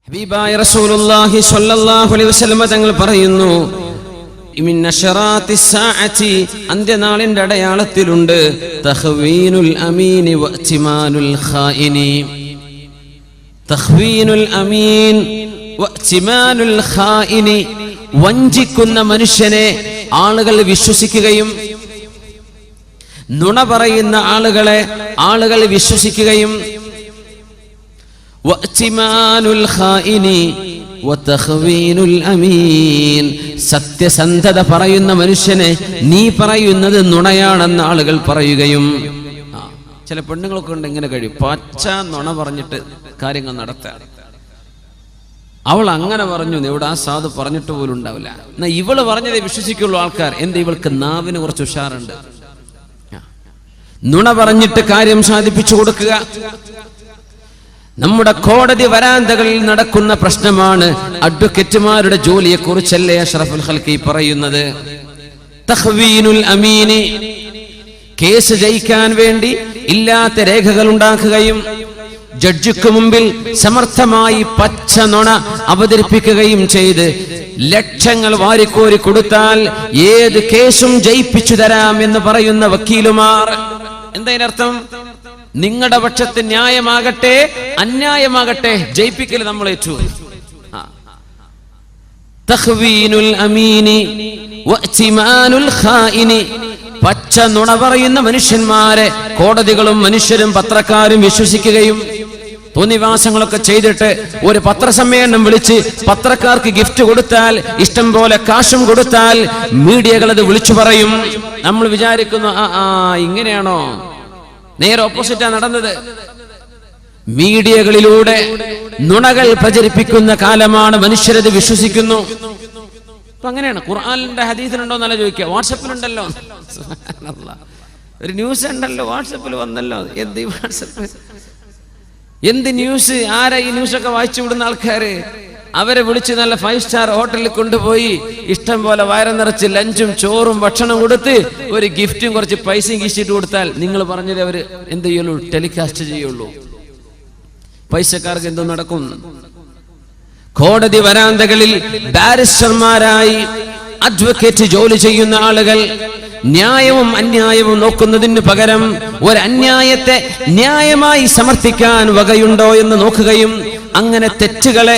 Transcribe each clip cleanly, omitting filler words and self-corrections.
ഹബീബായ റസൂലുള്ളാഹി സ്വല്ലല്ലാഹു അലൈഹി വസല്ലം തങ്ങൾ പറയുന്നു, മിൻ അശറാത്തിസ് സാഅതി, അന്ത്യനാളിന്റെ അടയാളത്തിലുണ്ട് തഖ്വീനുൽ അമീനി വഅ്തിമാനുൽ ഖായിനി. തഖ്വീനുൽ അമീൻ വഅ്തിമാനുൽ ഖായിനി, വഞ്ചിക്കുന്ന മനുഷ്യനെ ആളുകൾ വിശ്വസിക്കുകയും നുണ പറയുന്ന ആളുകളെ ആളുകൾ വിശ്വസിക്കുകയും വഅ്തിമാനുൽ ഖായിനി വതഖ്വീനുൽ അമീൻ, സത്യസന്ധത പറയുന്ന മനുഷ്യനെ നീ പറയുന്നത് നുണയാണെന്ന് ആളുകൾ പറയുകയും. ചില പെണ്ണുങ്ങളൊക്കെ ഉണ്ട് ഇങ്ങനെ കഴിയും, പച്ച നുണ പറഞ്ഞിട്ട് കാര്യങ്ങൾ നടത്താൻ. അവൾ അങ്ങനെ പറഞ്ഞു, ഇവിടെ ആ സാധു പറഞ്ഞിട്ട് പോലും ഉണ്ടാവില്ല. എന്നാ ഇവള് പറഞ്ഞതേ വിശ്വസിക്കുള്ളൂ ആൾക്കാർ. എന്താ, ഇവൾക്ക് നാവിന് കുറച്ച് ഉഷാറുണ്ട്. നുണ പറഞ്ഞിട്ട് കാര്യം സാധിപ്പിച്ചു കൊടുക്കുക. നമ്മുടെ കോടതി വരാന്തകളിൽ നടക്കുന്ന പ്രശ്നമാണ്. അഡ്വക്കേറ്റുമാരുടെ ജോലിയെ കുറിച്ചല്ലേ അഷ്റഫുൽ ഖൽഖി പറയുന്നത്. തഖ്വീനുൽ അമീനി, കേസ് ജയിക്കാൻ വേണ്ടി ഇല്ലാത്ത രേഖകൾ ഉണ്ടാക്കുകയും ജഡ്ജിക്ക് മുമ്പിൽ സമർത്ഥമായി പച്ച നുണ അവതരിപ്പിക്കുകയും ചെയ്ത് ലക്ഷങ്ങൾ വാരിക്കോരി കൊടുത്താൽ ഏത് കേസും ജയിപ്പിച്ചു തരാം എന്ന് പറയുന്ന വക്കീലുമാർ. എന്താ ഇതിനർത്ഥം? നിങ്ങളുടെ പക്ഷത്ത് ന്യായമാകട്ടെ അന്യായമാകട്ടെ ജയിപ്പിക്കൽ നമ്മൾ ഏറ്റു. തഖ്വീനുൽ അമീനി വഅ്തിമാനുൽ ഖായിനി, പച്ച നുണ പറയുന്ന മനുഷ്യന്മാരെ കോടതികളും മനുഷ്യരും പത്രക്കാരും വിശ്വസിക്കുകയും തോന്നിവാസങ്ങളൊക്കെ ചെയ്തിട്ട് ഒരു പത്രസമ്മേളനം വിളിച്ച് പത്രക്കാർക്ക് ഗിഫ്റ്റ് കൊടുത്താൽ, ഇഷ്ടം പോലെ കാശും കൊടുത്താൽ മീഡിയകൾ അത് വിളിച്ചു പറയും. നമ്മൾ വിചാരിക്കുന്നു ഇങ്ങനെയാണോ? നേരെ ഓപ്പോസിറ്റാ നടന്നത്. മീഡിയകളിലൂടെ നുണകൾ പ്രചരിപ്പിക്കുന്ന കാലമാണ്. മനുഷ്യരത് വിശ്വസിക്കുന്നു. അപ്പൊ അങ്ങനെയാണ്. ഖുർആനിന്റെ ഹദീസിലുണ്ടോ എന്നല്ല ചോദിക്കുക, വാട്സപ്പിലുണ്ടല്ലോ. ഒരു ന്യൂസ് ഉണ്ടല്ലോ, വാട്സപ്പിൽ വന്നല്ലോ. എന്ത് ഈ വാട്സപ്പ്, എന്ത് ന്യൂസ്? ആരാ ഈ ന്യൂസൊക്കെ വായിച്ചു വിടുന്ന ആൾക്കാര്? അവരെ വിളിച്ച് നല്ല 5 സ്റ്റാർ ഹോട്ടലിൽ കൊണ്ടുപോയി ഇഷ്ടം പോലെ വയറ് നിറച്ച് ലഞ്ചും ചോറും ഭക്ഷണം കൊടുത്ത് ഒരു ഗിഫ്റ്റും കുറച്ച് പൈസയും കീശിട്ട് കൊടുത്താൽ നിങ്ങൾ പറഞ്ഞത് അവര് എന്ത് ചെയ്യുള്ളൂ? ടെലികാസ്റ്റ് ചെയ്യുള്ളൂ. പൈസക്കാർക്ക് എന്തോ നടക്കും. കോടതി വരാന്തകളിൽ ബാരിസ്റ്റർമാരായി അഡ്വക്കേറ്റ് ജോലി ചെയ്യുന്ന ആളുകൾ ന്യായവും അന്യായവും നോക്കുന്നതിന് പകരം ഒരു അന്യായത്തെ ന്യായമായി സമർത്ഥിക്കാൻ വകയുണ്ടോ എന്ന് നോക്കുകയും അങ്ങനെ തെറ്റുകളെ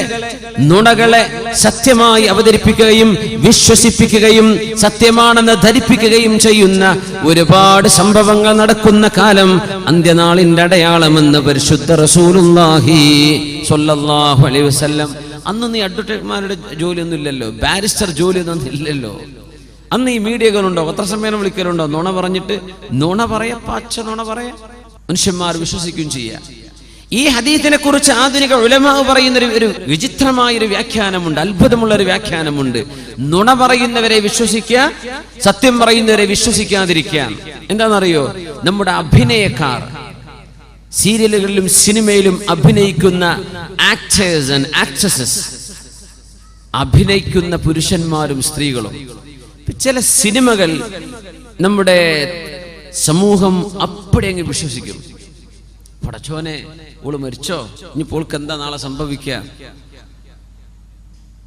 നുണകളെ സത്യമായി അവതരിപ്പിക്കുകയും വിശ്വസിപ്പിക്കുകയും സത്യമാണെന്ന് ധരിപ്പിക്കുകയും ചെയ്യുന്ന ഒരുപാട് സംഭവങ്ങൾ നടക്കുന്ന കാലം അന്ത്യനാളിന്റെ അടയാളമെന്ന് പരിശുദ്ധ റസൂലുള്ളാഹി സ്വല്ലല്ലാഹു അലൈഹി വസല്ലം. അന്ന് ഈ അഡ്വക്കേറ്റുമാരുടെ ജോലിയൊന്നും ഇല്ലല്ലോ, ബാരിസ്റ്റർ ജോലിയൊന്നും ഇല്ലല്ലോ. അന്ന് ഈ മീഡിയകളുണ്ടോ? പത്രസമ്മേളനം വിളിക്കലുണ്ടോ? നുണ പറഞ്ഞിട്ട് നുണ പറയാ, പച്ച നുണ പറയാ, മനുഷ്യന്മാർ വിശ്വസിക്കുകയും ചെയ്യാം. ഈ ഹദീസിനെ കുറിച്ച് ആധുനിക ഉലമാ പറയുന്ന ഒരു വിചിത്രമായൊരു വ്യാഖ്യാനമുണ്ട്, അത്ഭുതമുള്ളൊരു വ്യാഖ്യാനമുണ്ട്. നുണ പറയുന്നവരെ വിശ്വസിക്കുക, സത്യം പറയുന്നവരെ വിശ്വസിക്കാതിരിക്കുക. എന്താണെന്നറിയോ? നമ്മുടെ അഭിനയക്കാർ, സീരിയലുകളിലും സിനിമയിലും അഭിനയിക്കുന്ന ആക്ടേഴ്സ് ആൻഡ് ആക്ട്രസസ്, അഭിനയിക്കുന്ന പുരുഷന്മാരും സ്ത്രീകളും. ചില സിനിമകൾ നമ്മുടെ സമൂഹം അപ്പടി അങ്ങ് വിശ്വസിക്കും. പടച്ചോനെ, ഓള് മരിച്ചോ, ഇനിയിപ്പോൾ ഓൾക്ക് എന്താ നാളെ സംഭവിക്കുക?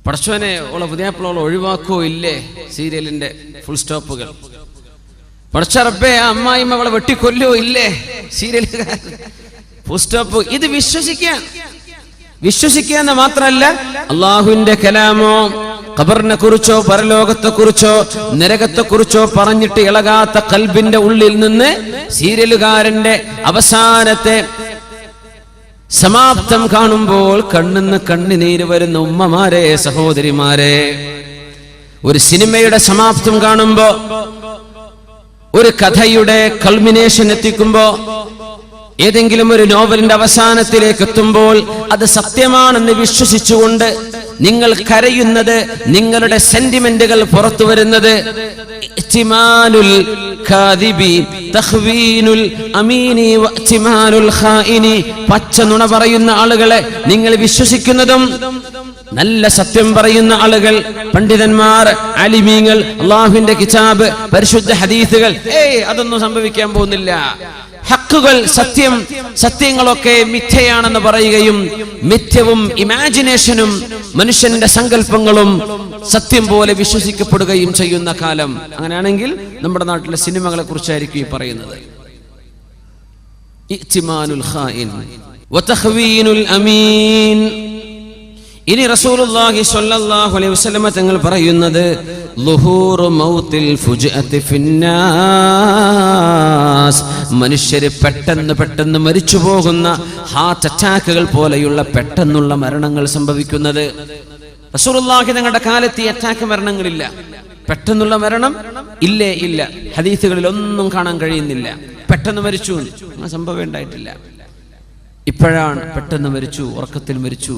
പടച്ചോനെ, ഓളെ പുതിയാപ്പിളോളെ ഒഴിവാക്കോ ഇല്ലേ? സീരിയലിന്റെ ഫുൾ സ്റ്റോപ്പുകൾ. പടച്ചറപ്പേ, ആ അമ്മായിമ്മ അവളെ വെട്ടിക്കൊല്ലോ ഇല്ലേ? സീരിയലുകാർ ഫുൾ സ്റ്റോപ്പ്. ഇത് വിശ്വസിക്കുക എന്ന് മാത്രമല്ല, അള്ളാഹുവിന്റെ കലാമോ ഖബറിനെ കുറിച്ചോ പരലോകത്തെ കുറിച്ചോ നരകത്തെ കുറിച്ചോ പറഞ്ഞിട്ട് ഇളകാത്ത ഖൽബിന്റെ ഉള്ളിൽ നിന്ന് സീരിയലുകാരന്റെ അവസാനത്തെ സമാപ്തം കാണുമ്പോൾ കണ്ണിന്ന് കണ്ണുനീര് വരുന്ന ഉമ്മമാരെ, സഹോദരിമാരെ, ഒരു സിനിമയുടെ സമാപ്തം കാണുമ്പോ, ഒരു കഥയുടെ കൾമിനേഷൻ എത്തിക്കുമ്പോ, ഏതെങ്കിലും ഒരു നോവലിന്റെ അവസാനത്തിലേക്ക് എത്തുമ്പോൾ അത് സത്യമാണെന്ന് വിശ്വസിച്ചുകൊണ്ട് നിങ്ങൾ കരയുന്നത്, നിങ്ങളുടെ സെന്റിമെന്റുകൾ പുറത്തു വരുന്നത്, ഇഹ്തിമാലുൽ കാദിബി തഖ്വീനുൽ അമീനി വഇഹ്തിമാലുൽ ഖായിനി, പച്ച നുണ പറയുന്ന ആളുകളെ നിങ്ങൾ വിശ്വസിക്കുന്നതും നല്ല സത്യം പറയുന്ന ആളുകൾ, പണ്ഡിതന്മാർ, ആലിമീങ്ങൾ, അല്ലാഹുവിന്റെ കിതാബ്, പരിശുദ്ധ ഹദീസുകൾ, അതൊന്നും സംഭവിക്കാൻ പോകുന്നില്ല. ഹക്കുകൾ, സത്യങ്ങളൊക്കെ മിഥ്യയാണെന്ന് പറയുകയും മിഥ്യവും ഇമാജിനേഷനും മനുഷ്യന്റെ സങ്കല്പങ്ങളും സത്യം പോലെ വിശ്വസിക്കപ്പെടുകയും ചെയ്യുന്ന കാലം. അങ്ങനെയാണെങ്കിൽ നമ്മുടെ നാട്ടിലെ സിനിമകളെ കുറിച്ചായിരിക്കും ഈ പറയുന്നത്. ഇഅ്തിമാനുൽ ഖായിൻ വതഖ്വീനുൽ അമീൻ. ഇനി റസൂലുള്ളാഹി സ്വല്ലല്ലാഹു അലൈഹി വസല്ലം തങ്ങൾ പറയുന്നത് ളുഹൂറു മൗത്തിൽ ഫുജ്അത്തി ഫിന്നാസ്. മനുഷ്യർ പെട്ടെന്ന് മരിച്ചു പോകുന്ന ഹാർട്ട് അറ്റാക്കുകൾ പോലെയുള്ള പെട്ടെന്നുള്ള മരണങ്ങൾ സംഭവിക്കുന്നത്. റസൂലുള്ളാഹി തങ്ങളുടെ കാലത്ത് ഈ അറ്റാക്ക് മരണങ്ങളില്ല, പെട്ടെന്നുള്ള മരണം ഇല്ല. ഹദീസുകളിൽ ഒന്നും കാണാൻ കഴിയുന്നില്ല. പെട്ടെന്ന് മരിച്ചു സംഭവം ഉണ്ടായിട്ടില്ല. ഇപ്പോഴാണ് പെട്ടെന്ന് മരിച്ചു, ഉറക്കത്തിൽ മരിച്ചു,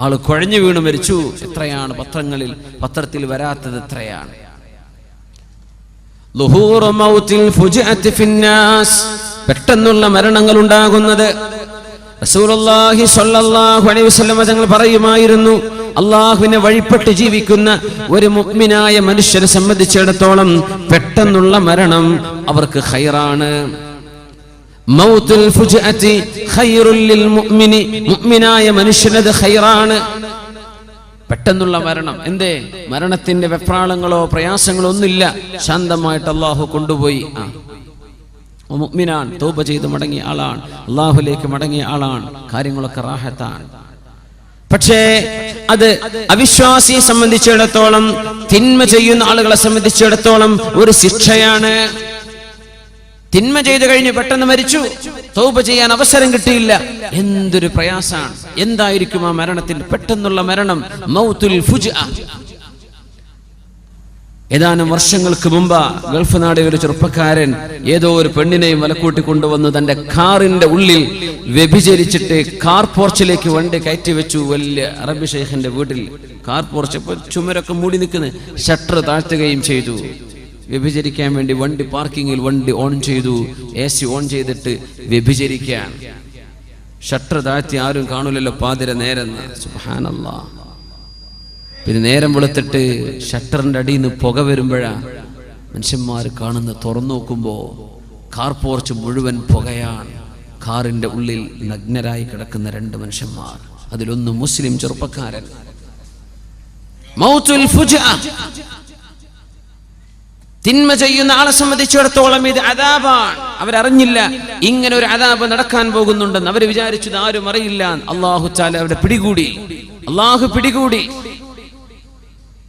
ആള് കുഴഞ്ഞു വീണ് മരിച്ചു. എത്രയാണ് പത്രത്തിൽ വരാത്തത് എത്രയാണ്. ളുഹൂറു മൗത്തിൽ ഫുജ്അത്തി ഫിന്നാസ്, പെട്ടെന്നുള്ള മരണങ്ങൾ ഉണ്ടാകുന്നത്. റസൂലുള്ളാഹി സ്വല്ലല്ലാഹു അലൈഹി വസല്ലം തങ്ങൾ പറയുമായിരുന്നു, അല്ലാഹുവിനെ വഴിപ്പെട്ട് ജീവിക്കുന്ന ഒരു മുഅ്മിനായ മനുഷ്യനെ സംബന്ധിച്ചിടത്തോളം പെട്ടെന്നുള്ള മരണം അവർക്ക് ഖൈറാണ്. മൗത്തുൽ ഫുജ്അത്തി ഖൈറുൽ ലിൽ മുഅ്മിനി, മുഅ്മിനായ മനുഷ്യനത് ഖൈറാണ്. പെട്ടെന്നുള്ള മരണം എന്തേ? മരണത്തിന്റെ വെപ്രാളങ്ങളോ പ്രയാസങ്ങളോ ഒന്നുമില്ല, ശാന്തമായിട്ട് അല്ലാഹു കൊണ്ടുപോയി. മുഅ്മിനാണ്, തൗബ ചെയ്ത് മടങ്ങിയ ആളാണ്, അല്ലാഹുവിലേക്ക് മടങ്ങിയ ആളാണ്, കാര്യങ്ങളൊക്കെ റാഹത്താണ്. പക്ഷേ അത് അവിശ്വാസിയെ സംബന്ധിച്ചിടത്തോളം, തിന്മ ചെയ്യുന്ന ആളുകളെ സംബന്ധിച്ചിടത്തോളം ഒരു ശിക്ഷയാണ്. തിന്മ ചെയ്തു കഴിഞ്ഞ് പെട്ടെന്ന് മരിച്ചു, തൗബ ചെയ്യാൻ അവസരം കിട്ടിയില്ല, എന്തൊരു പ്രയാസാണ്. എന്തായിരിക്കും ആ മരണത്തിൽ? പെട്ടെന്നുള്ള മരണം, മൗത്തുൽ ഫുജ്അ. ഏതാനും വർഷങ്ങൾക്ക് മുമ്പ് ഗൾഫ് നാടിൽ ഒരു ചെറുപ്പക്കാരൻ ഏതോ ഒരു പെണ്ണിനെയും വലക്കൂട്ടി കൊണ്ടുവന്ന് തന്റെ കാറിന്റെ ഉള്ളിൽ വ്യഭിചരിച്ചിട്ട് കാർ പോർച്ചിലേക്ക് വണ്ടി കയറ്റി വെച്ചു. വലിയ അറബി ഷെയ്ഖിന്റെ വീട്ടിൽ കാർ പോർച്ച്, ചുമരൊക്കെ മൂടി നിൽക്കുന്ന, ഷട്ടർ താഴ്ത്തുകയും ചെയ്തു. വ്യഭിചരിക്കാൻ വേണ്ടി വണ്ടി പാർക്കിങ്ങിൽ വണ്ടി ഓൺ ചെയ്തു, AC ഓൺ ചെയ്തിട്ട് വ്യഭിചരിക്കാൻ. ഷട്ടർ താഴ്ത്തി, ആരും കാണൂലല്ലോ, പാതിര നേരം. സുബ്ഹാനല്ലാഹ്. പിന്നെ നേരം വെളുത്തിട്ട് ഷട്ടറിന്റെ അടിയിൽ നിന്ന് പുക വരുമ്പോഴാ മനുഷ്യന്മാർ കാണുന്ന. തുറന്നു നോക്കുമ്പോ കാർ പോർച്ച് മുഴുവൻ പുകയാണ്. കാറിന്റെ ഉള്ളിൽ നഗ്നരായി കിടക്കുന്ന 2 മനുഷ്യന്മാർ, അതിലൊന്ന് മുസ്ലിം ചെറുപ്പക്കാരൻ. മൗത്തുൽ ഫുജ്അ. തിന്മ ചെയ്യുന്ന ആളെ സംബന്ധിച്ചിടത്തോളം ഇത് അദാബാണ്. അവരറിഞ്ഞില്ല ഇങ്ങനെ ഒരു അദാബ് നടക്കാൻ പോകുന്നുണ്ടെന്ന്. അവർ വിചാരിച്ചത് ആരും അറിയില്ല. അല്ലാഹു തആല അവരെ പിടികൂടി. അല്ലാഹു പിടികൂടി.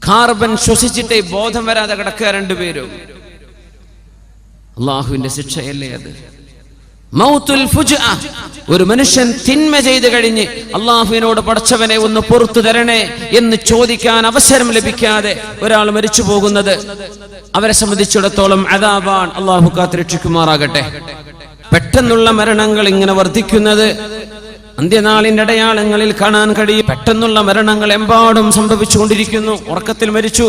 കാർബൺ ശ്വസിച്ചിട്ടേ ബോധം വരാതെ കിടക്കുക 2 പേരും. അല്ലാഹുവിന്റെ ശിക്ഷയല്ലേ അത്? മൗത്തുൽ ഫുജ്അ. ഒരു മനുഷ്യൻ തിന്മ ചെയ്തു കഴിഞ്ഞ് അല്ലാഹുവിനോട് പടച്ചവനെ ഒന്ന് പുറത്തു തരണേ എന്ന് ചോദിക്കാൻ അവസരം ലഭിക്കാതെ ഒരാൾ മരിച്ചു പോകുന്നത് അവരെ സംബന്ധിച്ചിടത്തോളം അദാബാണ്. അല്ലാഹു കാത്തുരക്ഷിക്കുമാറാകട്ടെ. പെട്ടെന്നുള്ള മരണങ്ങൾ ഇങ്ങനെ വർദ്ധിക്കുന്നത് അന്ത്യനാളിന്റെ അടയാളങ്ങളിൽ കാണാൻ കഴിയും. പെട്ടെന്നുള്ള മരണങ്ങൾ എമ്പാടും സംഭവിച്ചുകൊണ്ടിരിക്കുന്നു. ഉറക്കത്തിൽ മരിച്ചു,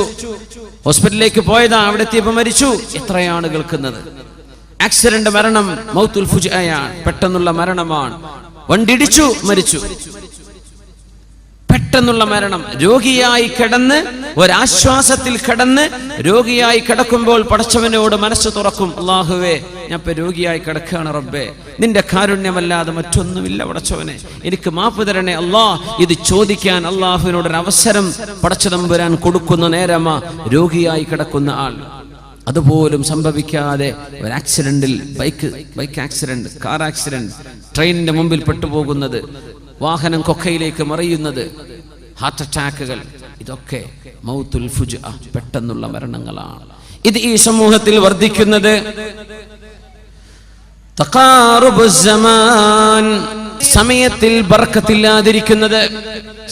ഹോസ്പിറ്റലിലേക്ക് പോയതാ, അവിടെ എത്തിയപ്പോൾ മരിച്ചു. എത്രയാണ് കേൾക്കുന്നത്? ആക്സിഡന്റ് മരണം മൗത്തുൽ ഫുജ്അയാണ്, പെട്ടെന്നുള്ള മരണമാണ്. വണ്ടിടിച്ചു മരിച്ചു, പെട്ടെന്നുള്ള മരണം. രോഗിയായി കിടന്ന്, ഒരാശ്വാസത്തിൽ കിടന്ന് രോഗിയായി കിടക്കുമ്പോൾ പടച്ചവനോട് മനസ്സ് തുറക്കും. അല്ലാഹുവേ, ഞാൻ ഇപ്പൊ രോഗിയായി കിടക്കുകയാണ് റബ്ബേ, നിന്റെ കാരുണ്യമല്ലാതെ മറ്റൊന്നുമില്ല പടച്ചവനെ, എനിക്ക് മാപ്പ് തരണേ അല്ലാ. ഇത് ചോദിക്കാൻ അല്ലാഹുവിനോടൊരു അവസരം പടച്ചതമ്പുരാൻ കൊടുക്കുന്ന നേരമാ രോഗിയായി കിടക്കുന്ന ആൾ. അതുപോലും സംഭവിക്കാതെ ഒരു ആക്സിഡന്റിൽ, ബൈക്ക് ആക്സിഡന്റ്, കാർ ആക്സിഡന്റ്, ട്രെയിനിന്റെ മുമ്പിൽ പെട്ടുപോകുന്നത്, വാഹനം കൊക്കയിലേക്ക് മറിയുന്നത്, ഹാർട്ട് അറ്റാക്കുകൾ, ഇതൊക്കെ മൗത്തുൽ ഫുജ്അ, പെട്ടെന്നുള്ള മരണങ്ങളാണ്. ഇത് ഈ സമൂഹത്തിൽ വർദ്ധിക്കുന്നത്. തഖാറുബുസ് സമാൻ, സമയത്തിൽ ബർക്കത്തില്ലാതിരിക്കുന്നത്,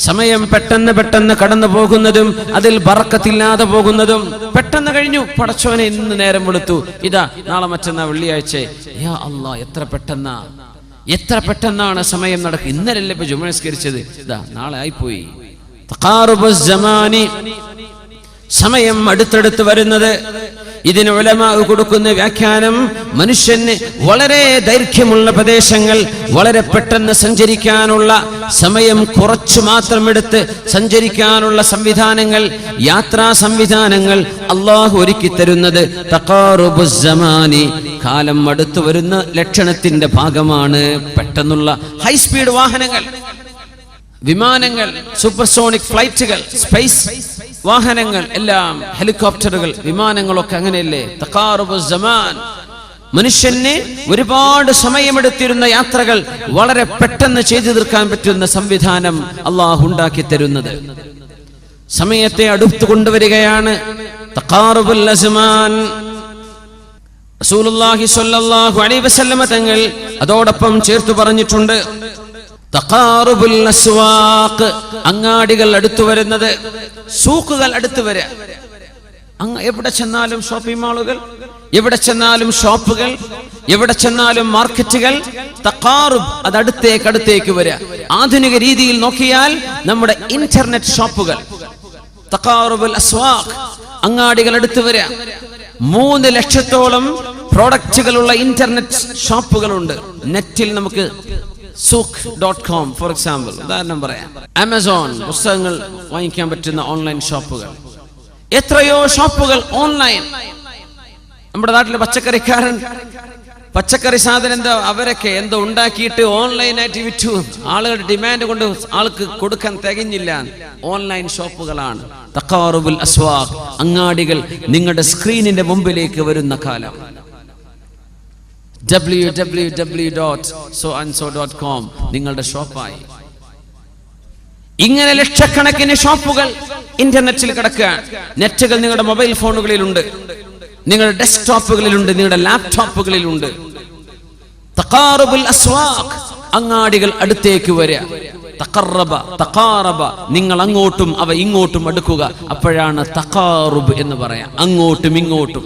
സമയം പെട്ടെന്ന് കടന്നു പോകുന്നതും അതിൽ ബർക്കത്തില്ലാതെ പോകുന്നതും. പെട്ടെന്ന് കഴിഞ്ഞു, പടച്ചോനെ ഇന്ന് നേരം വെളുത്തു, ഇതാ നാളെ മറ്റന്നാ വെള്ളിയാഴ്ച. യാ അല്ലാ, എത്ര പെട്ടെന്നാണ് സമയം നടക്കുക. ഇന്നലല്ലേ ഇപ്പൊ ജുമുഅ നിസ്കരിച്ചത്, ഇതാ നാളെ ആയിപ്പോയി. തഖാറുബുസ് സമാനി, സമയം അടുത്തടുത്ത് വരുന്നത്. ഇതിന് ഉലമാ കൊടുക്കുന്ന വ്യാഖ്യാനം, മനുഷ്യന് വളരെ ദൈർഘ്യമുള്ള പ്രദേശങ്ങൾ വളരെ പെട്ടെന്ന് സഞ്ചരിക്കാനുള്ള സമയം കുറച്ചു മാത്രം എടുത്ത് സഞ്ചരിക്കാനുള്ള സംവിധാനങ്ങൾ, യാത്രാ സംവിധാനങ്ങൾ അള്ളാഹു ഒരുക്കി തരുന്നത് തഖാറുബുസ് സമാനി, കാലം അടുത്തു വരുന്ന ലക്ഷണത്തിന്റെ ഭാഗമാണ്. പെട്ടെന്നുള്ള ഹൈ സ്പീഡ് വാഹനങ്ങൾ, വിമാനങ്ങൾ, സൂപ്പർസോണിക് ഫ്ലൈറ്റുകൾ, സ്പേസ് വാഹനങ്ങൾ എല്ലാം, ഹെലികോപ്റ്ററുകൾ, വിമാനങ്ങളൊക്കെ അങ്ങനെയല്ലേ? തഖാറുബുസ് സമാൻ, മനുഷ്യന് ഒരുപാട് സമയമെടുത്തിരുന്ന യാത്രകൾ വളരെ പെട്ടെന്ന് ചെയ്തു തീർക്കാൻ പറ്റുന്ന സംവിധാനം അള്ളാഹു ഉണ്ടാക്കി തരുന്നത്. സമയത്തെ അടുത്തു കൊണ്ടുവരികയാണ്. തഖാറുബുൽ അസ്മാൻ. റസൂലുള്ളാഹി സ്വല്ലല്ലാഹു അലൈഹി വസല്ലമ തങ്ങൾ അതോടൊപ്പം ചേർത്ത് പറഞ്ഞിട്ടുണ്ട്, തഖാറുബുൽ അസ്വാഖ്, അങ്ങാടികൾ അടുത്തു വരുന്നത്, സൂക്കുകൾ അടുത്തു വരിക. എവിടെ ചെന്നാലും ഷോപ്പിംഗ് മാളുകൾ, എവിടെ ചെന്നാലും ഷോപ്പുകൾ, എവിടെ ചെന്നാലും മാർക്കറ്റുകൾ. തഖാറുബ്, അത് അടുത്തേക്ക് വരിക. ആധുനിക രീതിയിൽ നോക്കിയാൽ നമ്മുടെ ഇന്റർനെറ്റ് ഷോപ്പുകൾ, തഖാറുബുൽ അസ്വാഖ്, അങ്ങാടികൾ അടുത്തു വരിക. 3 ലക്ഷത്തോളം പ്രോഡക്റ്റുകളുള്ള ഇന്റർനെറ്റ് ഷോപ്പുകളുണ്ട്. നെറ്റിൽ നമുക്ക് sook.com ഫോർ എക്സാമ്പിൾ, ഉദാഹരണം പറയാം. ആമസോൺ, പുസ്തകങ്ങൾ വാങ്ങിക്കാൻ പറ്റുന്ന ഓൺലൈൻ ഷോപ്പുകൾ, എത്രയോ ഷോപ്പുകൾ ഓൺലൈൻ. നമ്മുടെ നാട്ടിലെ പച്ചക്കറിക്കാരൻ പച്ചക്കറി സാധനം എന്തോ അവരൊക്കെ എന്തോ ഉണ്ടാക്കിയിട്ട് ഓൺലൈനായിട്ട് വിറ്റു. ആളുകളുടെ ഡിമാൻഡ് കൊണ്ട് ആൾക്ക് കൊടുക്കാൻ തികഞ്ഞില്ല. ഓൺലൈൻ ഷോപ്പുകളാണ്. തഖാറുബുൽ അസ്വാഖ്, അങ്ങാടികൾ നിങ്ങളുടെ സ്ക്രീനിന്റെ മുമ്പിലേക്ക് വരുന്ന കാലം. www.soandso.com നിങ്ങളുടെ ഷോപ്പായി. ഇങ്ങനെ ലക്ഷക്കണക്കിന് ഷോപ്പുകൾ ഇന്റർനെറ്റിൽ കിടക്കുകയാണ്. നെറ്റുകൾ നിങ്ങളുടെ മൊബൈൽ ഫോണുകളിലുണ്ട്, നിങ്ങളുടെ ഡെസ്ക്ടോപ്പുകളിലുണ്ട്, നിങ്ങളുടെ ലാപ്ടോപ്പുകളിലുണ്ട്. തഖാറുബുൽ അസ്വാഖ്, അങ്ങാടികൾ അടുത്തേക്ക് വരിക. തഖാറബ, നിങ്ങൾ അങ്ങോട്ടും അവ ഇങ്ങോട്ടും അടുക്കുക. അപ്പോഴാണ് തഖാറുബ് എന്ന് പറയാം. അങ്ങോട്ടും ഇങ്ങോട്ടും.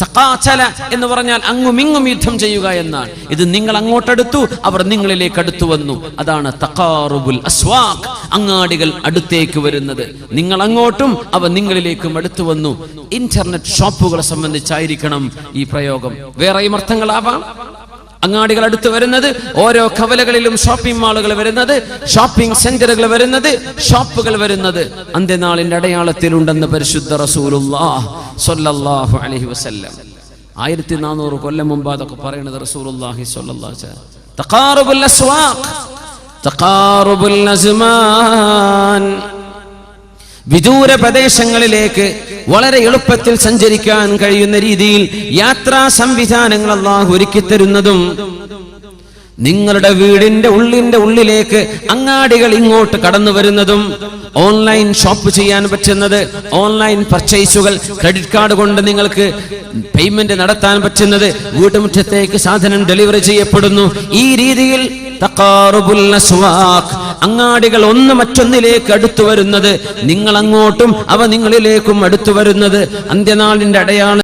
തഖാതല എന്ന് പറഞ്ഞാൽ അങ്ങും ഇങ്ങും യുദ്ധം ചെയ്യുക എന്നാണ്. ഇത് നിങ്ങൾ അങ്ങോട്ടടുത്തു, അവർ നിങ്ങളിലേക്ക് അടുത്തു വന്നു. അതാണ് തഖാറുബുൽ അസ്വാഖ്, അങ്ങാടികൾ അടുത്തേക്ക് വരുന്നത്. നിങ്ങൾ അങ്ങോട്ടും അവ നിങ്ങളിലേക്കും അടുത്തു വന്നു. ഇന്റർനെറ്റ് ഷോപ്പുകളെ സംബന്ധിച്ചായിരിക്കണം ഈ പ്രയോഗം. വേറെയും അർത്ഥങ്ങളാവാം. അങ്ങാടികൾ അടുത്ത് വരുന്നത്, ഓരോ കവലകളിലും ഷോപ്പിംഗ് മാളുകൾ വരുന്നത്, ഷോപ്പിംഗ് സെന്ററുകൾ വരുന്നത്, ഷോപ്പുകൾ വരുന്നത് അന്ത്യനാളിന്റെ അടയാളത്തിലുണ്ടെന്ന് പരിശുദ്ധ റസൂലുള്ളാഹി സ്വല്ലല്ലാഹു അലൈഹി വസല്ലം. 1400 കൊല്ലം മുമ്പ് അതൊക്കെ പറയുന്നത് റസൂലുള്ളാഹി സ്വല്ലല്ലാഹു അലൈഹി വസല്ലം. തഖാറുബുൽ അസ്വാഖ്, തഖാറുബുൽ അസ്മാൻ, വിദൂര പ്രദേശങ്ങളിലേക്ക് വളരെ എളുപ്പത്തിൽ സഞ്ചരിക്കാൻ കഴിയുന്ന രീതിയിൽ യാത്രാ സംവിധാനങ്ങൾ അല്ലാഹു ഒരുക്കി തരുന്നതും, നിങ്ങളുടെ വീടിന്റെ ഉള്ളിലേക്ക് അങ്ങാടികൾ ഇങ്ങോട്ട് കടന്നു വരുന്നതും, ഓൺലൈൻ ഷോപ്പ് ചെയ്യാൻ പറ്റുന്നത്, ഓൺലൈൻ പർച്ചേസുകൾ, ക്രെഡിറ്റ് കാർഡ് കൊണ്ട് നിങ്ങൾക്ക് പേയ്മെന്റ് നടത്താൻ പറ്റുന്നത്, വീട്ടുമുറ്റത്തേക്ക് സാധനം ഡെലിവറി ചെയ്യപ്പെടുന്നു. ഈ രീതിയിൽ തഖാറുബുൽ അസ്വാഖ്, അങ്ങാടികൾ ഒന്ന് മറ്റൊന്നിലേക്ക് അടുത്തു വരുന്നത്, നിങ്ങൾ അങ്ങോട്ടും അവ നിങ്ങളിലേക്കും അടുത്തു വരുന്നത് അന്ത്യനാളിന്റെ അടയാളം.